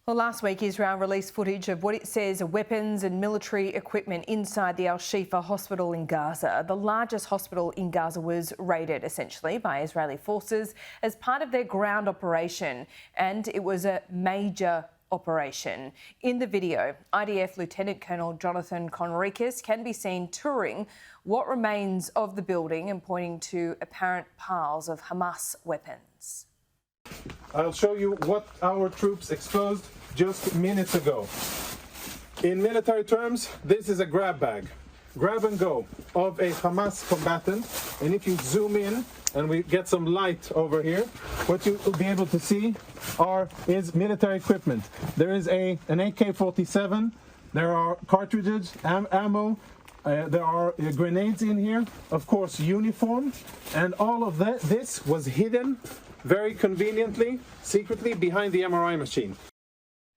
Well, last week, Israel released footage of what it says are weapons and military equipment inside the Al Shifa hospital in Gaza. The largest hospital in Gaza was raided, essentially, by Israeli forces as part of their ground operation, and it was a major operation. In the video, IDF Lieutenant Colonel Jonathan Conricus can be seen touring what remains of the building and pointing to apparent piles of Hamas weapons. I'll show you what our troops exposed just minutes ago. In military terms, this is a grab bag, grab and go of a Hamas combatant. And if you zoom in and we get some light over here, what you will be able to see is military equipment. There is an AK-47, there are cartridges, ammo, there are grenades in here, of course uniform, and all of this was hidden very conveniently, secretly behind the MRI machine.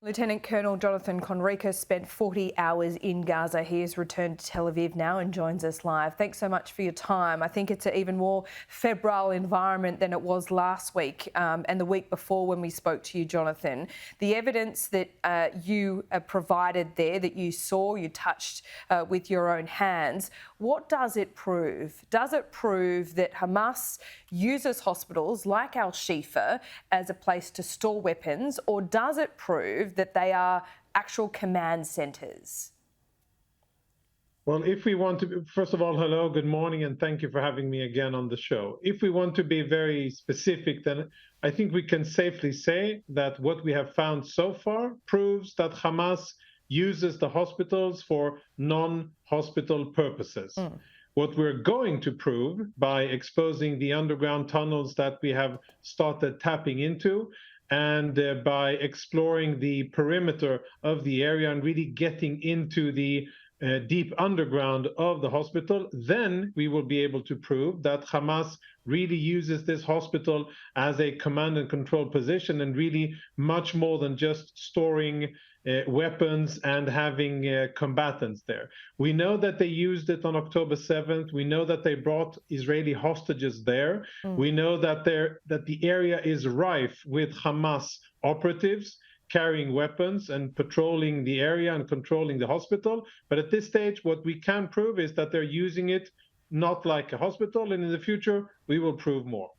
Lieutenant Colonel Jonathan Conricus spent 40 hours in Gaza. He has returned to Tel Aviv now and joins us live. Thanks so much for your time. I think it's an even more febrile environment than it was last week and the week before when we spoke to you, Jonathan. The evidence that you provided there, that you saw, you touched with your own hands, what does it prove? Does it prove that Hamas uses hospitals like Al Shifa as a place to store weapons, or does it prove that they are actual command centres? Well, if we want to, first of all, hello, good morning, and thank you for having me again on the show. If we want to be very specific, then I think we can safely say that what we have found so far proves that Hamas uses the hospitals for non-hospital purposes. What we're going to prove by exposing the underground tunnels that we have started tapping into, and by exploring the perimeter of the area and really getting into the deep underground of the hospital, then we will be able to prove that Hamas really uses this hospital as a command and control position, and really much more than just storing weapons and having combatants there. We know that they used it on October 7th. We know that they brought Israeli hostages there. We know that the area is rife with Hamas operatives carrying weapons and patrolling the area and controlling the hospital. But at this stage, what we can prove is that they're using it not like a hospital, and in the future, we will prove more.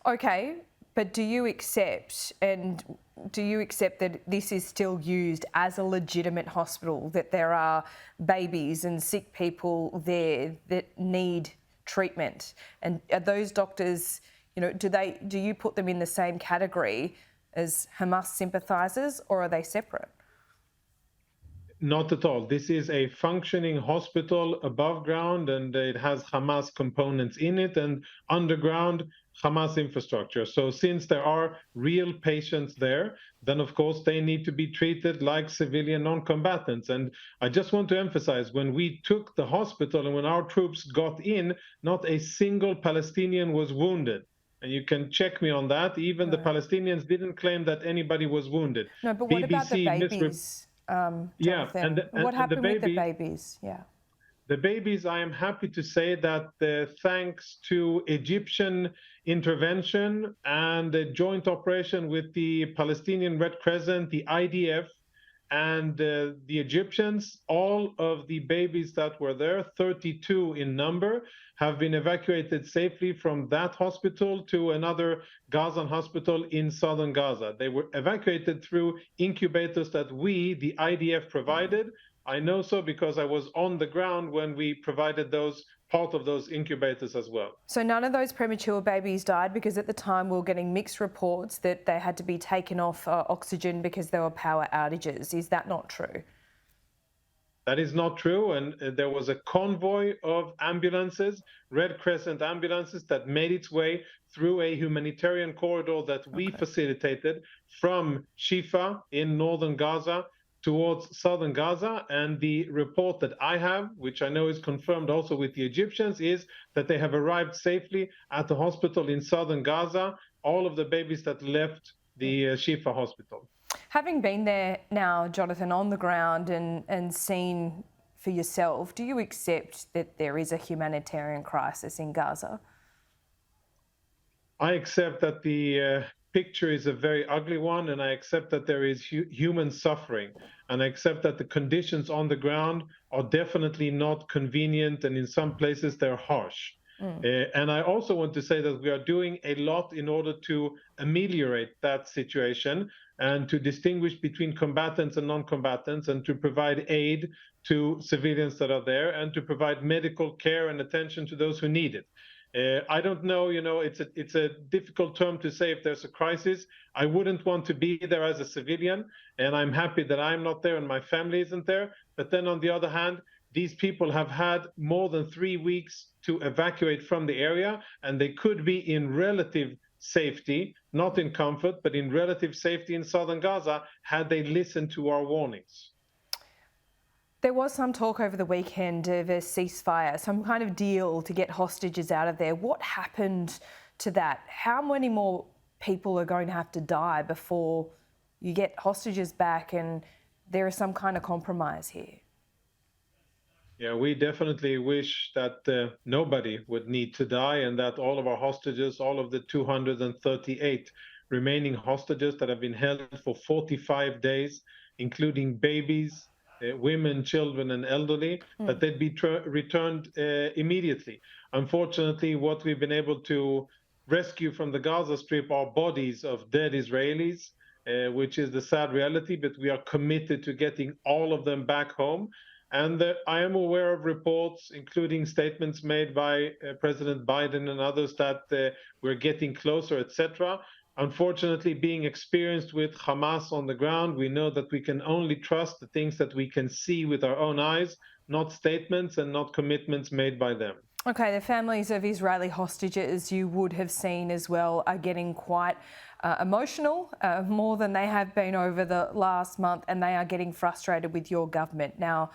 Okay, but do you accept that this is still used as a legitimate hospital, that there are babies and sick people there that need treatment? And are those doctors, do you put them in the same category as Hamas sympathisers, or are they separate? Not at all. This is a functioning hospital above ground, and it has Hamas components in it, and underground Hamas infrastructure. So since there are real patients there, then of course they need to be treated like civilian non-combatants. And I just want to emphasize, when we took the hospital and when our troops got in, not a single Palestinian was wounded. And you can check me on that. Even the Palestinians didn't claim that anybody was wounded. No, but what about the babies, yeah, and what happened with the babies? Yeah. The babies, I am happy to say that thanks to Egyptian intervention and a joint operation with the Palestinian Red Crescent, the IDF, and the Egyptians, all of the babies that were there, 32 in number, have been evacuated safely from that hospital to another Gazan hospital in southern Gaza. They were evacuated through incubators that we, the IDF, provided. I know so because I was on the ground when we provided part of those incubators as well. So none of those premature babies died, because at the time we were getting mixed reports that they had to be taken off oxygen because there were power outages. Is that not true? That is not true, and there was a convoy of ambulances, Red Crescent ambulances, that made its way through a humanitarian corridor that we facilitated from Shifa in northern Gaza towards southern Gaza. And the report that I have, which I know is confirmed also with the Egyptians, is that they have arrived safely at the hospital in southern Gaza, all of the babies that left the Shifa hospital. Having been there now, Jonathan, on the ground and seen for yourself, do you accept that there is a humanitarian crisis in Gaza? I accept that the picture is a very ugly one, and I accept that there is human suffering, and I accept that the conditions on the ground are definitely not convenient, and in some places they're harsh. And I also want to say that we are doing a lot in order to ameliorate that situation and to distinguish between combatants and non-combatants, and to provide aid to civilians that are there, and to provide medical care and attention to those who need it. I don't know, it's a difficult term to say if there's a crisis. I wouldn't want to be there as a civilian, and I'm happy that I'm not there and my family isn't there. But then on the other hand, these people have had more than 3 weeks to evacuate from the area, and they could be in relative safety, not in comfort, but in relative safety in southern Gaza had they listened to our warnings. There was some talk over the weekend of a ceasefire, some kind of deal to get hostages out of there. What happened to that? How many more people are going to have to die before you get hostages back and there is some kind of compromise here? Yeah, we definitely wish that nobody would need to die, and that all of our hostages, all of the 238 remaining hostages that have been held for 45 days, including babies, women, children, and elderly, that they'd be returned immediately. Unfortunately, what we've been able to rescue from the Gaza Strip are bodies of dead Israelis, which is the sad reality, but we are committed to getting all of them back home. And I am aware of reports, including statements made by President Biden and others, that we're getting closer, etc. Unfortunately, being experienced with Hamas on the ground, we know that we can only trust the things that we can see with our own eyes, not statements and not commitments made by them. Okay, the families of Israeli hostages you would have seen as well are getting quite emotional, more than they have been over the last month, and they are getting frustrated with your government. Now,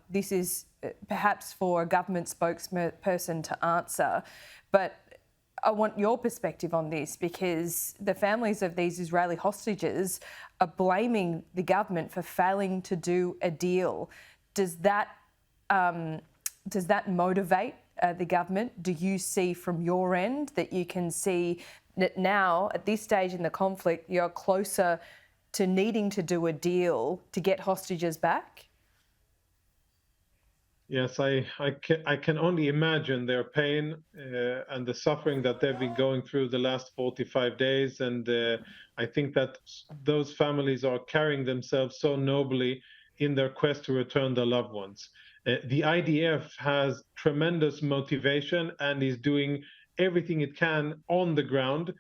this is perhaps for a government spokesperson to answer, but I want your perspective on this, because the families of these Israeli hostages are blaming the government for failing to do a deal. Does that motivate the government? Do you see from your end that you can see that now, at this stage in the conflict, you're closer to needing to do a deal to get hostages back? Yes, I can only imagine their pain and the suffering that they've been going through the last 45 days. And I think that those families are carrying themselves so nobly in their quest to return their loved ones. The IDF has tremendous motivation and is doing everything it can on the ground,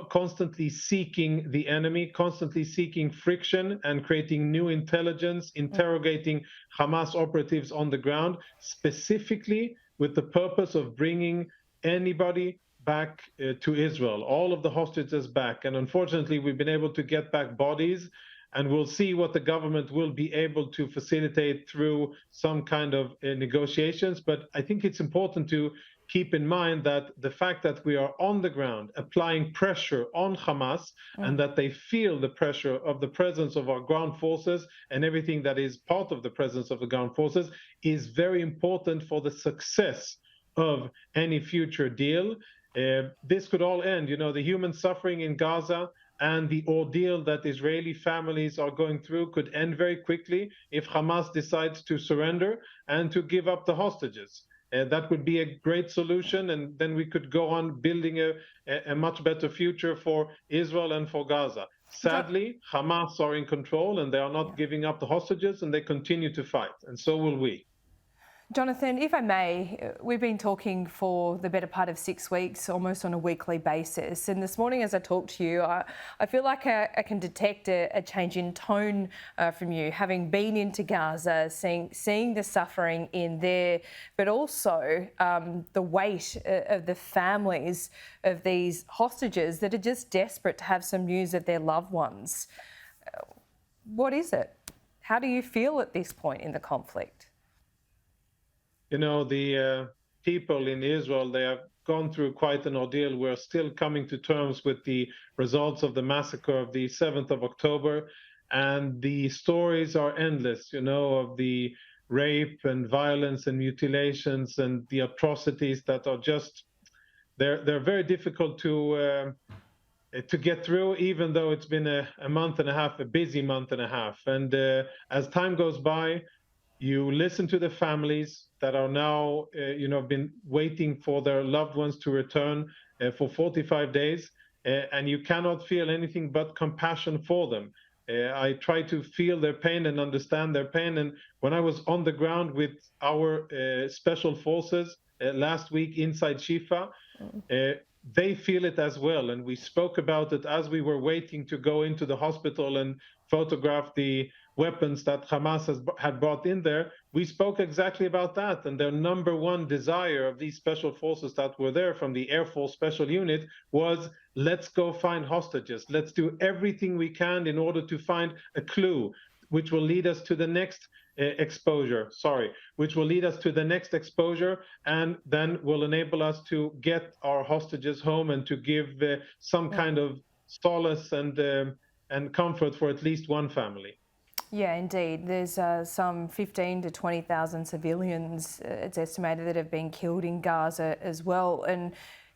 constantly seeking the enemy, constantly seeking friction and creating new intelligence, interrogating Hamas operatives on the ground, specifically with the purpose of bringing anybody back to Israel, all of the hostages back. And unfortunately, we've been able to get back bodies, and we'll see what the government will be able to facilitate through some kind of negotiations. But I think it's important to keep in mind that the fact that we are on the ground applying pressure on Hamas, and that they feel the pressure of the presence of our ground forces and everything that is part of the presence of the ground forces is very important for the success of any future deal. This could all end, the human suffering in Gaza and the ordeal that Israeli families are going through could end very quickly if Hamas decides to surrender and to give up the hostages. That would be a great solution, and then we could go on building a much better future for Israel and for Gaza. Sadly, Hamas are in control, and they are not giving up the hostages, and they continue to fight, and so will we. Jonathan, if I may, we've been talking for the better part of 6 weeks, almost on a weekly basis. And this morning, as I talk to you, I feel like I can detect a change in tone from you, having been into Gaza, seeing the suffering in there, but also the weight of the families of these hostages that are just desperate to have some news of their loved ones. What is it? How do you feel at this point in the conflict? The people in Israel, they have gone through quite an ordeal. We're still coming to terms with the results of the massacre of the 7th of October. And the stories are endless, of the rape and violence and mutilations and the atrocities that are just, they're very difficult to to get through, even though it's been a month and a half, a busy month and a half. And as time goes by, you listen to the families that are now, been waiting for their loved ones to return for 45 days, and you cannot feel anything but compassion for them. I try to feel their pain and understand their pain. And when I was on the ground with our special forces last week inside Shifa, they feel it as well. And we spoke about it as we were waiting to go into the hospital and photograph the weapons that Hamas had brought in there. We spoke exactly about that. And their number one desire of these special forces that were there from the Air Force Special Unit was, let's go find hostages. Let's do everything we can in order to find a clue which will lead us to the next which will lead us to the next exposure, and then will enable us to get our hostages home and to give some kind of solace and comfort for at least one family. Yeah, indeed. There's some 15 to 20,000 civilians, it's estimated, that have been killed in Gaza as well. And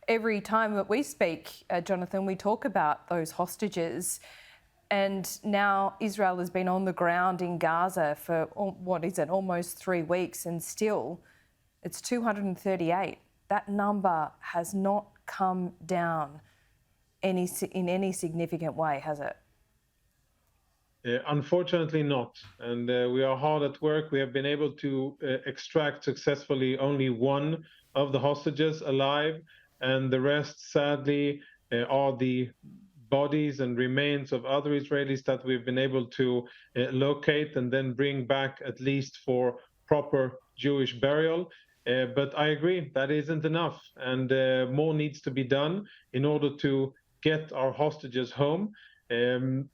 every time that we speak, Jonathan, we talk about those hostages. And now Israel has been on the ground in Gaza for, almost 3 weeks, and still it's 238. That number has not come down in any significant way, has it? Unfortunately not. And we are hard at work. We have been able to extract successfully only one of the hostages alive, and the rest, sadly, are the bodies and remains of other Israelis that we've been able to locate and then bring back, at least for proper Jewish burial. But I agree, that isn't enough, and more needs to be done in order to get our hostages home.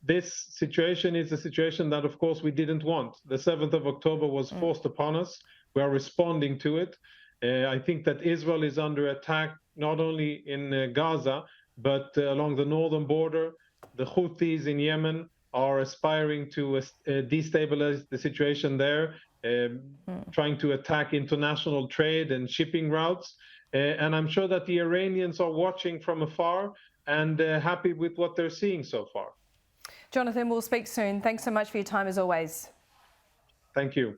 This situation is a situation that, of course, we didn't want. The 7th of October was forced upon us. We are responding to it. I think that Israel is under attack, not only in Gaza, but along the northern border. The Houthis in Yemen are aspiring to destabilize the situation there, trying to attack international trade and shipping routes. And I'm sure that the Iranians are watching from afar and happy with what they're seeing so far. Jonathan, we'll speak soon. Thanks so much for your time as always. Thank you.